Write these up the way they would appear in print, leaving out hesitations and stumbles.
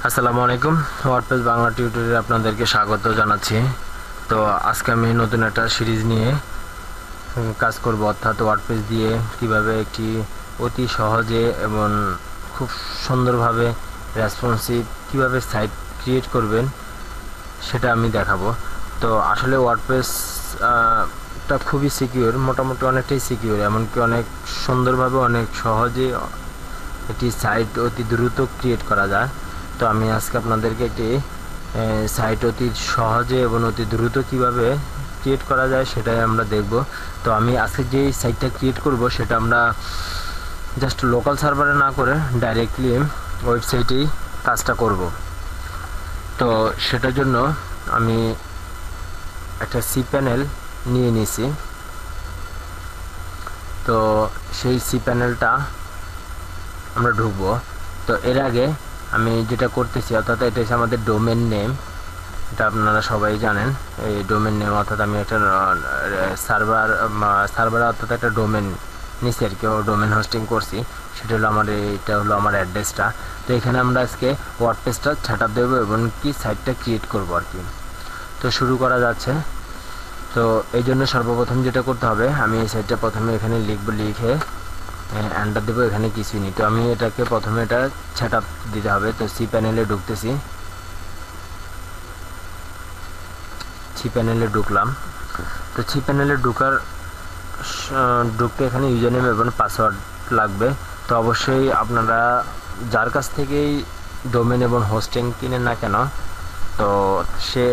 আসসালামু আলাইকুম। ওয়ার্ডপ্রেস বাংলা টিউটোরিয়ালে আপনাদেরকে স্বাগত জানাচ্ছি। তো আজকে আমি নতুন একটা সিরিজ নিয়ে কাজ করব, অর্থাৎ ওয়ার্ডপ্রেস দিয়ে কিভাবে একটি অতি সহজে এবং খুব সুন্দরভাবে রেসপন্সিভ কিভাবে সাইট ক্রিয়েট করবেন সেটা আমি দেখাবো। তো আসলে ওয়ার্ডপ্রেস টা খুবই সিকিউর, মোটামুটি অনেকটাই সিকিউর, এমনকি অনেক সুন্দরভাবে অনেক সহজে একটি সাইট অতি দ্রুত ক্রিয়েট করা যায়। তো আমি আজকে আপনাদেরকে একটি সাইট অতি সহজে এবং অতি দ্রুত কিভাবে ক্রিয়েট করা যায় সেটাই আমরা দেখব। তো আমি আজকে যে সাইটটা ক্রিয়েট করব সেটা আমরা জাস্ট লোকাল সার্ভারে না করে ডাইরেক্টলি ওয়েবসাইটেই কাজটা করব। তো সেটার জন্য আমি একটা সি প্যানেল নিয়ে নিয়েছি। তো সেই সি প্যানেলটা আমরা ঢুকবো। তো এর আগে আমি যেটা করতেছি, অর্থাৎ এটা হচ্ছে আমাদের ডোমেন নেম, এটা আপনারা সবাই জানেন। এই ডোমেন নেম অর্থাৎ আমি একটা সার্ভার অর্থাৎ একটা ডোমেন নিচ্ছি আর কি, ডোমেন হোস্টিং করছি, সেটা হলো আমার, এটা হলো আমার অ্যাড্রেসটা। তো এখানে আমরা আজকে ওয়ার্ডপ্রেসটা সেট আপ দেবো এবং কি সাইটটা ক্রিয়েট করবো আর কি। তো শুরু করা যাচ্ছে। তো এই জন্য সর্বপ্রথম যেটা করতে হবে, আমি এই সাইটটা প্রথমে এখানে লিখবো, লিখে এন্টার দেবো। এখানে কিছুই নেই, তো আমি এটাকে প্রথমে এটা সেট আপ দিতে হবে। তো সি প্যানেলে ঢুকতেছি, সি প্যানেলে ঢুকলাম। তো সি প্যানেলে ঢুকতে এখানে ইউজার নেম এবং পাসওয়ার্ড লাগবে। তো অবশ্যই আপনারা যার কাছ থেকেই ডোমেন এবং হোস্টিং কিনেন না কেন, তো সে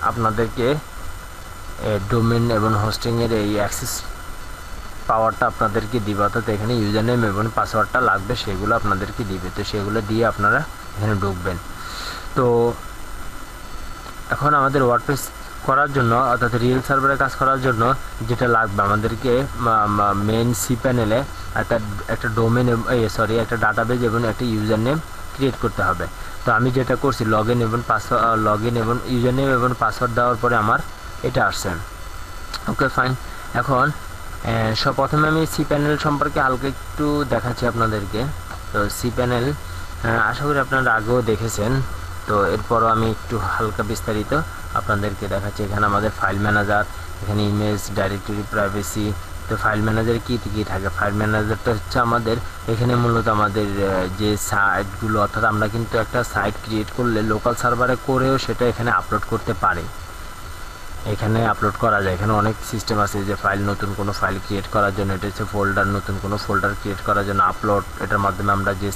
আপনাদেরকে ডোমেন এবং হোস্টিংয়ের এই অ্যাক্সেস পাওয়ারটা আপনাদেরকে দিবে, অর্থাৎ এখানে ইউজার নেম এবং পাসওয়ার্ডটা লাগবে, সেগুলো আপনাদেরকে দিবে। তো সেগুলো দিয়ে আপনারা এখানে ঢুকবেন। তো এখন আমাদের ওয়ার্ডপ্রেস করার জন্য, অর্থাৎ রিয়েল সার্ভারে কাজ করার জন্য যেটা লাগবে, আমাদেরকে মেন সি প্যানেলে একটা ডোমেন, একটা ডাটাবেজ এবং একটা ইউজার নেম ক্রিয়েট করতে হবে। তো আমি যেটা করছি, লগ ইন এবং ইউজার নেম এবং পাসওয়ার্ড দেওয়ার পরে আমার এটা আসছে। ওকে, ফাইন। এখন প্রথমে আমি সি প্যানেল সম্পর্কে হালকা একটু দেখাচ্ছি আপনাদেরকে। তো সি প্যানেল আশা করি আপনারা আগেও দেখেছেন, তো এরপরও আমি একটু হালকা বিস্তারিত আপনাদেরকে দেখাচ্ছি। এখানে আমাদের ফাইল ম্যানেজার, এখানে ইমেজ, ডাইরেক্টরি, প্রাইভেসি। তো ফাইল ম্যানেজারে কী কী থাকে, ফাইল ম্যানেজারটা হচ্ছে আমাদের এখানে মূলত আমাদের যে সাইটগুলো, অর্থাৎ আমরা কিন্তু একটা সাইট ক্রিয়েট করলে লোকাল সার্ভারে করেও সেটা এখানে আপলোড করতে পারি, এখানে আপলোড করা যায়। এখানে অনেক সিস্টেম আছে, যে ফাইল, নতুন কোনো ফাইল ক্রিয়েট করার জন্য, এটা হচ্ছে ফোল্ডার, নতুন কোনো ফোল্ডার ক্রিয়েট করার জন্য আপলোড। এটার মাধ্যমে আমরা যে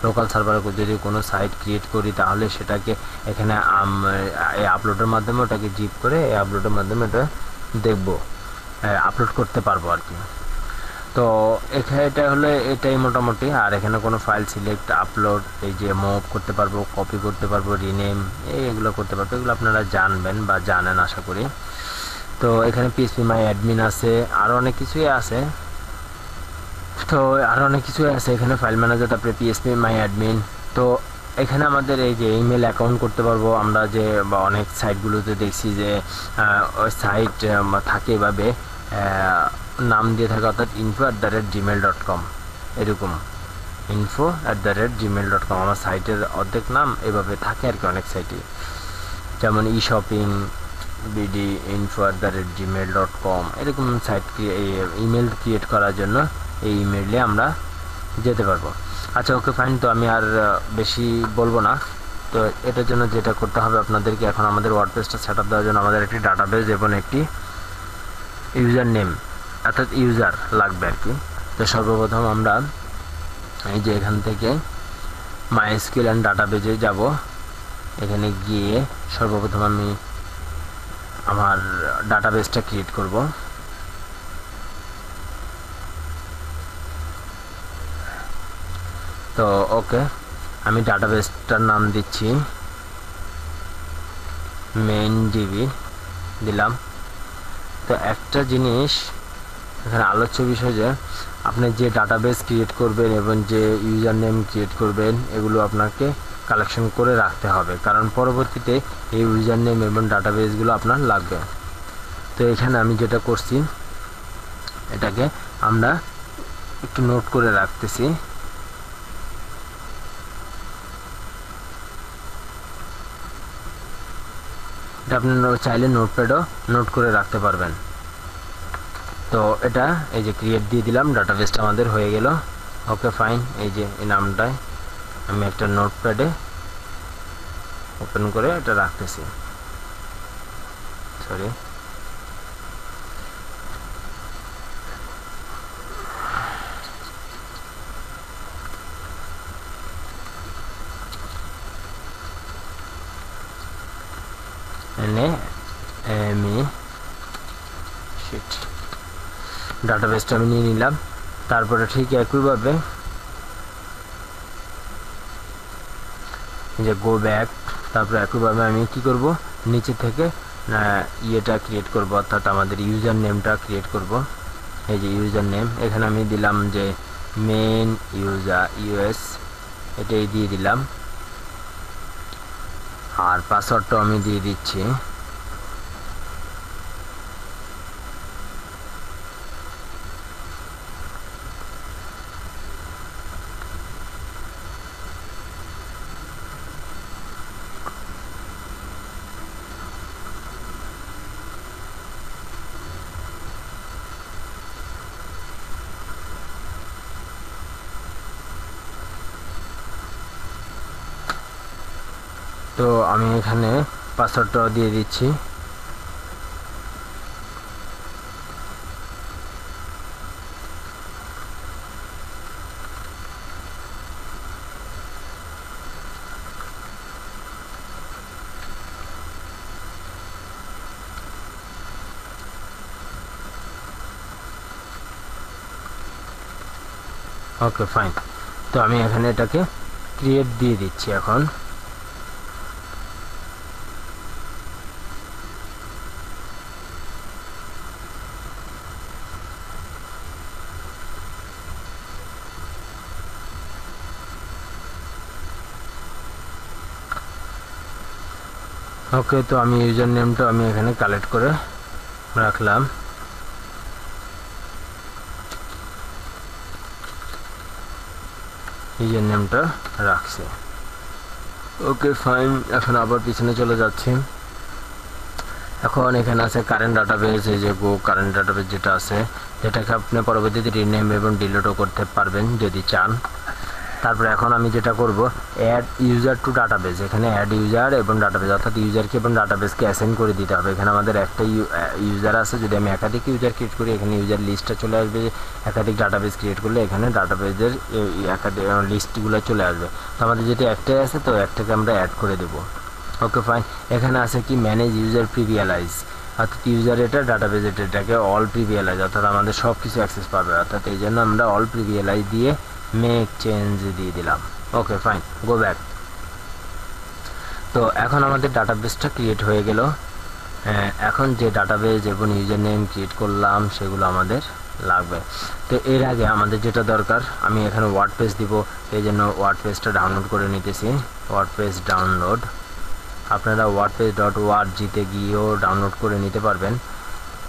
লোকাল সার্ভারে যদি কোনো সাইট ক্রিয়েট করি, তাহলে সেটাকে এখানে এই আপলোডের মাধ্যমে ওটাকে জিপ করে এই আপলোডের মাধ্যমে এটা দেখবো, আপলোড করতে পারবো আর কি। তো এখানে এটা হলো এটাই মোটামুটি। আর এখানে কোনো ফাইল সিলেক্ট, আপলোড, এই যে মুভ করতে পারবো, কপি করতে পারবো, রিনেম, এগুলো করতে পারবো। এগুলো আপনারা জানবেন বা জানেন আশা করি। তো এখানে পিএসপি মাই অ্যাডমিন আছে, আরও অনেক কিছুই আছে। এখানে ফাইল ম্যানেজার, তারপরে পিএসপি মাই অ্যাডমিন। তো এখানে আমাদের এই যে ইমেল অ্যাকাউন্ট করতে পারবো আমরা, যে বা অনেক সাইটগুলোতে দেখছি যে ওই সাইট থাকে এভাবে নাম দিয়ে থাকে, অর্থাৎ info@gmail.com, এরকম info@gmail.com। আমার সাইটের অর্ধেক নাম এভাবে থাকে আর কি অনেক সাইটে, যেমন ই শপিং বিডি info@gmail.com, এরকম সাইট ইমেল ক্রিয়েট করার জন্য এই ইমেইলে আমরা যেতে পারবো। আচ্ছা, ওকে, ফাইন। তো আমি আর বেশি বলবো না। তো এটার জন্য যেটা করতে হবে আপনাদেরকে, এখন আমাদের ওয়ার্ডপ্রেসটা সেট আপ দেওয়ার জন্য আমাদের একটি ডাটাবেজ এবং একটি ইউজার নেম, অর্থাৎ ইউজার লাগবে আর কি। তো সর্বপ্রথম আমরা এই যে এখান থেকে মাইএসকিউএল অ্যান্ড ডাটাবেজে যাব। এখানে গিয়ে সর্বপ্রথম আমি আমার ডাটাবেজটা ক্রিয়েট করব। তো ওকে, আমি ডাটাবেসটার নাম দিচ্ছি মেইন ডিবি দিলাম। তো একটা জিনিস এখানে আলোচ্য বিষয়, যে আপনি যে ডাটাবেস ক্রিয়েট করবেন এবং যে ইউজার নেম ক্রিয়েট করবেন, এগুলো আপনাকে কালেকশন করে রাখতে হবে, কারণ পরবর্তীতে এই ইউজার নেম এবং ডাটাবেসগুলো আপনার লাগবে। তো এখানে আমি যেটা করছি, এটাকে আমরা একটু নোট করে রাখতেছি। এটা আপনি চাইলে নোটপ্যাডও নোট করে রাখতে পারবেন। তো এটা এই যে ক্রিয়েট দিয়ে দিলাম, ডাটাবেসটা আমাদের হয়ে গেল। ওকে ফাইন, এই যে এই নামটায় আমি একটা নোটপ্যাডে ওপেন করে এটা রাখতেছি। সরি, এনে আমি শিট ডাটাবেসটা আমি নিয়ে নিলাম। তারপরে ঠিক একইভাবে যে গো ব্যাক, তারপরে একইভাবে আমি কি করব, নিচে থেকে ইয়েটা ক্রিয়েট করব, অর্থাৎ আমাদের ইউজার নেমটা ক্রিয়েট করব। এই যে ইউজার নেম, এখানে আমি দিলাম যে মেন ইউজার ইউএস, এটাই দিয়ে দিলাম। আর পাসওয়ার্ডটাও আমি দিয়ে দিচ্ছি। তো আমি এখানে পাসওয়ার্ডটাও দিয়ে দিচ্ছি। ওকে ফাইন, তো আমি এখানে এটাকে ক্রিয়েট দিয়ে দিচ্ছি এখন। ওকে, তো আমি ইউজার নেমটা আমি এখানে কালেক্ট করে রাখলাম। ইউজার নেমটা রাখছি। ওকে ফাইন, এখন আবার পিছনে চলে যাচ্ছি। এখন এখানে আছে কারেন্ট ডাটাবেস, এই যে গো কারেন্ট ডাটাবেস যেটা আছে, যেটাকে আপনি পরবর্তীতে রিনেম এবং ডিলিটও করতে পারবেন যদি চান। তারপরে এখন আমি যেটা করব, অ্যাড ইউজার টু ডাটাবেস, এখানে অ্যাড ইউজার এবং ডাটাবেস, অর্থাৎ ইউজারকে এবং ডাটাবেসকে অ্যাসাইন করে দিতে হবে। এখানে আমাদের একটা ইউজার আছে, যদি আমি একাধিক ইউজার ক্রিয়েট করি এখানে ইউজার লিস্টটা চলে আসবে। একাধিক ডাটাবেস ক্রিয়েট করলে এখানে ডাটাবেসের একাধিক লিস্টগুলো চলে আসবে। তো আমাদের যেটা একটাই আছে, তো একটাকে আমরা অ্যাড করে দেবো। ওকে ফাইন, এখানে আছে কি ম্যানেজ ইউজার প্রিভিয়ালাইজ, অর্থাৎ ইউজার এটা ডাটাবেস এটাকে অল প্রিভিয়ালাইজ, অর্থাৎ আমাদের সব কিছু অ্যাক্সেস পাবে, অর্থাৎ এই জন্য আমরা অল প্রিভিয়ালাইজ দিয়ে মেক চেঞ্জ দিয়ে দিলাম। Okay fine, go back. তো এখন আমাদের ডাটাবেসটা ক্রিয়েট হয়ে গেল। এখন যে ডাটাবেস এবং ইউজার নেম ক্রিয়েট করলাম সেগুলো আমাদের লাগবে। তো এর আগে আমাদের যেটা দরকার, আমি এখানে ওয়ার্ডপ্রেস দিব, এই জন্য ওয়ার্ডপ্রেসটা ডাউনলোড করে নিতেছি। ওয়ার্ডপ্রেস ডাউনলোড, আপনারা wordpress.org-তে গিয়েও ডাউনলোড করে নিতে পারবেন।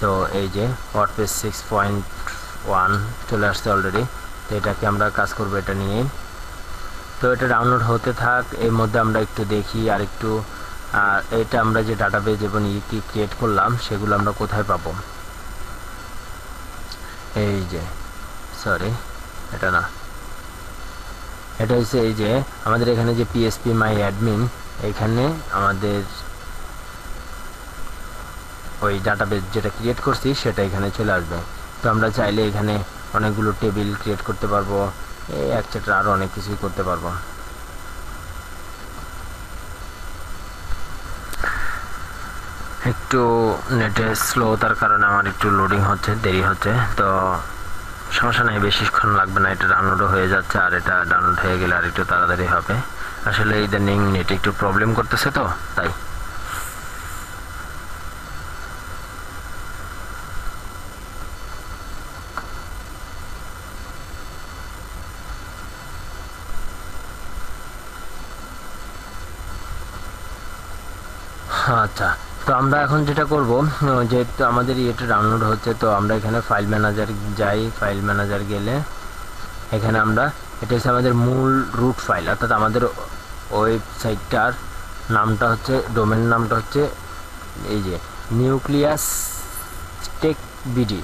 তো এই যে ওয়ার্ডপ্রেস 6.1 চলে আসছে অলরেডি। তো এটাকে আমরা কাজ করবো এটা নিয়ে। তো এটা ডাউনলোড হতে থাক, এর মধ্যে আমরা একটু দেখি আর একটু, এটা আমরা যে ডাটাবেস এবং কি ক্রিয়েট করলাম সেগুলো আমরা কোথায় পাবো। এই যে সরি, এটা না, এটা হচ্ছে এই যে আমাদের এখানে যে পিএসপি মাই অ্যাডমিন, এখানে আমাদের ওই ডাটাবেস যেটা ক্রিয়েট করছি সেটা এখানে চলে আসবে। তো আমরা চাইলে এখানে অনেকগুলো টেবিল ক্রিয়েট করতে পারবো, এটসেট্রা আরও অনেক কিছুই করতে পারবো। একটু নেটে স্লোতার কারণে আমার একটু লোডিং হচ্ছে, দেরি হচ্ছে। তো সমস্যা নেই, বেশিক্ষণ লাগবে না, এটা ডাউনলোডও হয়ে যাচ্ছে। আর এটা ডাউনলোড হয়ে গেলে আর একটু তাড়াতাড়ি হবে। আসলে ইদানিং নেট একটু প্রবলেম করতেছে, তো তাই। আচ্ছা, তো আমরা এখন যেটা করব, যেহেতু আমাদের এটা ডাউনলোড হচ্ছে, তো আমরা এখানে ফাইল ম্যানেজার যাই। ফাইল ম্যানেজার গেলে এখানে আমরা, এটা হচ্ছে আমাদের মূল রুট ফাইল, অর্থাৎ আমাদের ওয়েবসাইটটার নামটা হচ্ছে, ডোমেন নামটা হচ্ছে এই যে নিউক্লিয়াস টেক বিডি